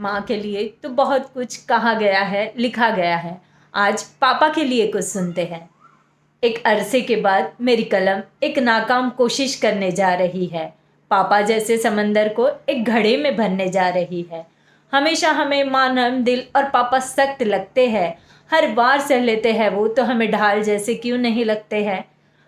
माँ के लिए तो बहुत कुछ कहा गया है, लिखा गया है। आज पापा के लिए कुछ सुनते हैं। एक अरसे के बाद मेरी कलम एक नाकाम कोशिश करने जा रही है। पापा जैसे समंदर को एक घड़े में भरने जा रही है। हमेशा हमें माँ नरम दिल और पापा सख्त लगते हैं। हर बार सह लेते हैं वो, तो हमें ढाल जैसे क्यों नहीं लगते हैं।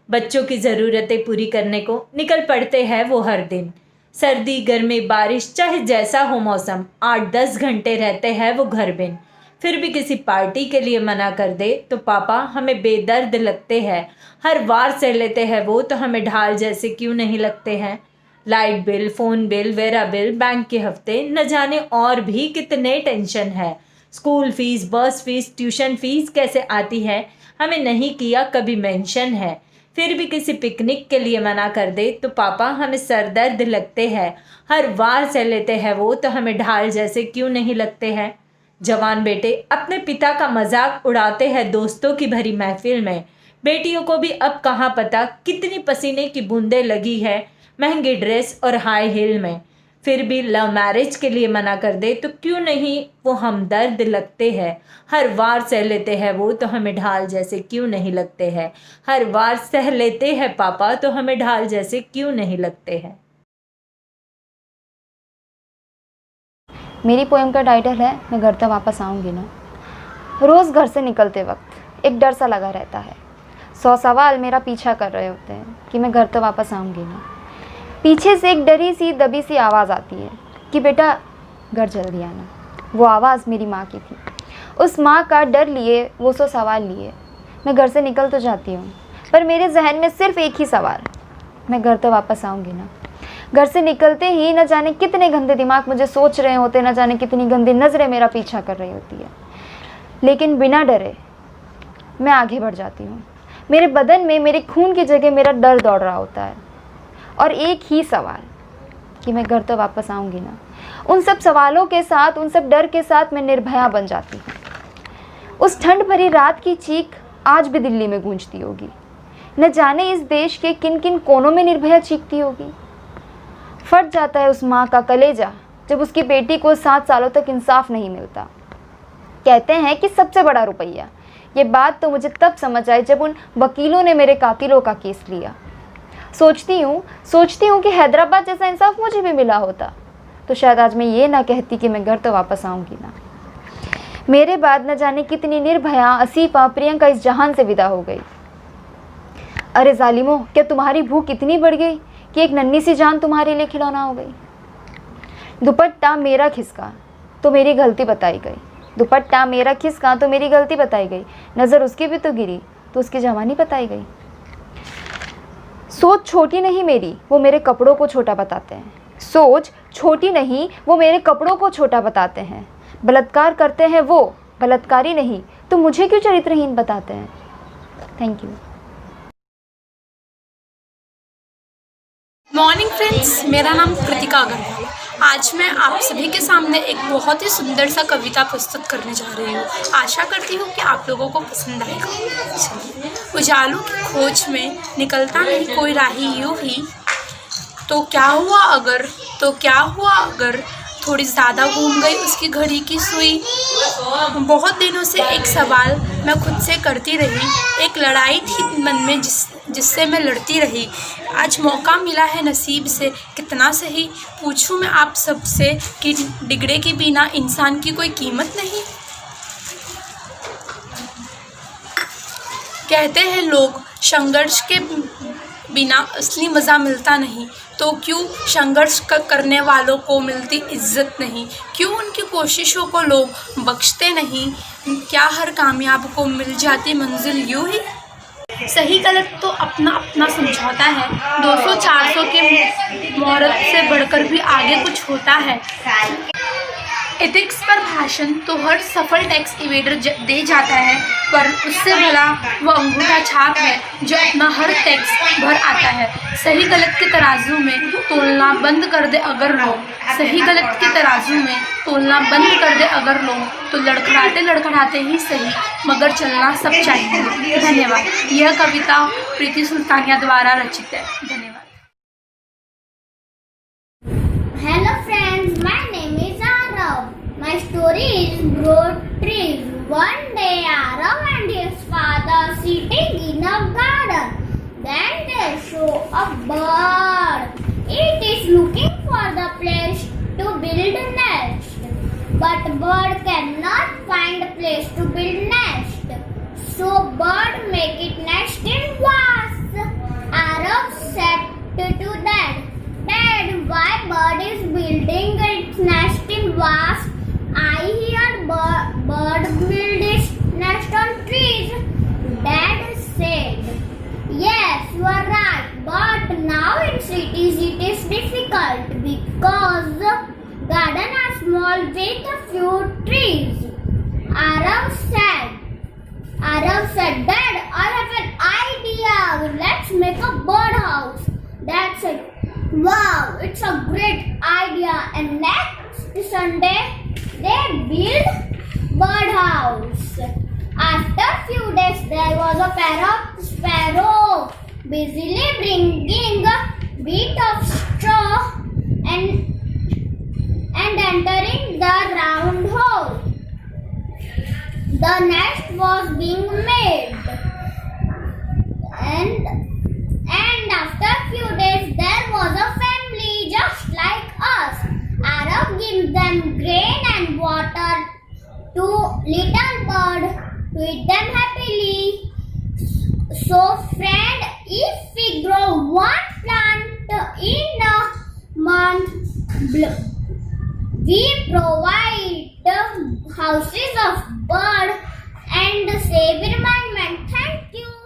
बच्चों की ज़रूरतें पूरी करने को निकल पड़ते हैं वो हर दिन। सर्दी गर्मी बारिश चाहे जैसा हो मौसम, 8-10 घंटे रहते हैं वो घर बिन। फिर भी किसी पार्टी के लिए मना कर दे तो पापा हमें बेदर्द लगते हैं। हर बार सह लेते हैं वो, तो हमें ढाल जैसे क्यों नहीं लगते हैं। Light bill, phone bill, vera bill, bank के हफ्ते, न जाने और भी कितने टेंशन है। स्कूल फीस, बस फीस, ट्यूशन फीस कैसे आती है, हमें नहीं किया कभी मेंशन है। फिर भी किसी पिकनिक के लिए मना कर दे तो पापा हमें सरदर्द लगते हैं। हर बार सह लेते हैं वो, तो हमें ढाल जैसे क्यों नहीं लगते हैं। जवान बेटे अपने पिता का मजाक उड़ाते हैं दोस्तों की भरी महफिल में। बेटियों को भी अब कहाँ पता कितनी पसीने की बूंदें लगी है महंगी ड्रेस और हाई हील में। फिर भी लव मैरिज के लिए मना कर दे तो क्यों नहीं वो हमदर्द लगते हैं। हर बार सह लेते हैं वो, तो हमें ढाल जैसे क्यों नहीं लगते हैं। हर बार सह लेते हैं पापा, तो हमें ढाल जैसे क्यों नहीं लगते हैं। मेरी पोएम का टाइटल है मैं घर तक वापस आऊँगी ना। रोज़ घर से निकलते वक्त एक डर सा लगा रहता है। 100 सवाल मेरा पीछा कर रहे होते हैं कि मैं घर तक वापस आऊँगी ना। पीछे से एक डरी सी दबी सी आवाज़ आती है कि बेटा घर जल्दी आना। वो आवाज़ मेरी माँ की थी। उस माँ का डर लिए वो 100 सवाल लिए मैं घर से निकल तो जाती हूँ, पर मेरे जहन में सिर्फ एक ही सवाल, मैं घर तक वापस आऊँगी ना। घर से निकलते ही न जाने कितने गंदे दिमाग मुझे सोच रहे होते, न जाने कितनी गंदी नज़रें मेरा पीछा कर रही होती है, लेकिन बिना डरे मैं आगे बढ़ जाती हूँ। मेरे बदन में मेरे खून की जगह मेरा डर दौड़ रहा होता है, और एक ही सवाल कि मैं घर तो वापस आऊँगी ना। उन सब सवालों के साथ, उन सब डर के साथ मैं निर्भया बन जाती हूँ। उस ठंड भरी रात की चीख आज भी दिल्ली में गूंजती होगी। न जाने इस देश के किन किन कोनों में निर्भया चीखती होगी। फट जाता है उस माँ का कलेजा जब उसकी बेटी को 7 सालों तक इंसाफ नहीं मिलता। कहते हैं कि सबसे बड़ा रुपया। ये बात तो मुझे तब समझ आई जब उन वकीलों ने मेरे कातिलों का केस लिया। सोचती हूँ कि हैदराबाद जैसा इंसाफ मुझे भी मिला होता तो शायद आज मैं ये ना कहती कि मैं घर तो वापस आऊँगी ना। मेरे बाद न जाने कितनी निर्भया, आसिफा, प्रियंका इस जहान से विदा हो गई। अरे जालिमो, क्या तुम्हारी भूख इतनी बढ़ गई कि एक नन्ही सी जान तुम्हारे लिए खिलौना हो गई। दुपट्टा मेरा खिसका तो मेरी गलती बताई गई। दुपट्टा मेरा खिसका तो मेरी गलती बताई गई। नज़र उसकी भी तो गिरी तो उसकी जवानी बताई गई। सोच छोटी नहीं मेरी, वो मेरे कपड़ों को छोटा बताते हैं। सोच छोटी नहीं, वो मेरे कपड़ों को छोटा बताते हैं। बलात्कार करते हैं वो, बलात्कारी नहीं, तो मुझे क्यों चरित्रहीन बताते हैं। Thank you. मॉर्निंग फ्रेंड्स, मेरा नाम कृतिका अग्रवाल। आज मैं आप सभी के सामने एक बहुत ही सुंदर सा कविता प्रस्तुत करने जा रही हूँ। आशा करती हूँ कि आप लोगों को पसंद आएगा। चलिए। उजालों की खोज में निकलता नहीं कोई राही यूँ ही, तो क्या हुआ अगर, तो क्या हुआ अगर थोड़ी ज़्यादा घूम गई उसकी घड़ी की सुई। बहुत दिनों से एक सवाल मैं खुद से करती रही, एक लड़ाई थी मन में जिससे मैं लड़ती रही। आज मौका मिला है नसीब से, कितना सही पूछूं मैं आप सबसे कि डिगरे के बिना इंसान की कोई कीमत नहीं। कहते हैं लोग संघर्ष के बिना असली मज़ा मिलता नहीं, तो क्यों संघर्ष करने वालों को मिलती इज्जत नहीं। क्यों उनकी कोशिशों को लोग बख्शते नहीं। क्या हर कामयाब को मिल जाती मंजिल यूं ही। सही गलत तो अपना अपना समझौता है। 200-400 के मुहूर्त से बढ़कर भी आगे कुछ होता है। एथिक्स पर भाषण तो हर सफल टैक्स इवेडर दे जाता है, पर उससे भला वो अंगूठा छाप है जो अपना हर टैक्स भर आता है। सही गलत के तराजू में तोलना बंद कर दे अगर लोग, सही गलत के तराजू में तोलना बंद कर दे अगर लोग, तो लड़खड़ाते लड़खड़ाते ही सही मगर चलना सब चाहिए। धन्यवाद। यह कविता प्रीति सुल्तानिया द्वारा रचित है। धन्यवाद। Hello friends, my name is Arav. My My story is Broad Trees. One day, Arav and his father sitting in a garden. Then they saw a bird. It is looking for the place to build a nest. But bird cannot find a place to build nest. So bird make it nest in vase. Arav said to Dad, Dad, why bird is building its nest in vase? I hear bird build its nest on trees. Dad said, yes, you are right. But now in cities it is difficult because garden are small with a few trees. Arav said, Dad, I have an idea. Let's make a birdhouse. Dad said, wow, it's a great idea. And next Sunday, they built birdhouse. After few days, there was a sparrow busily bringing a bit of straw and entering the round hole. The nest was being made, and after few days there was a family just like us. Arav gives them grain and water to little bird to eat them happily. So friend, if we grow one plant in a month, we provide houses of bird and save environment. Thank you.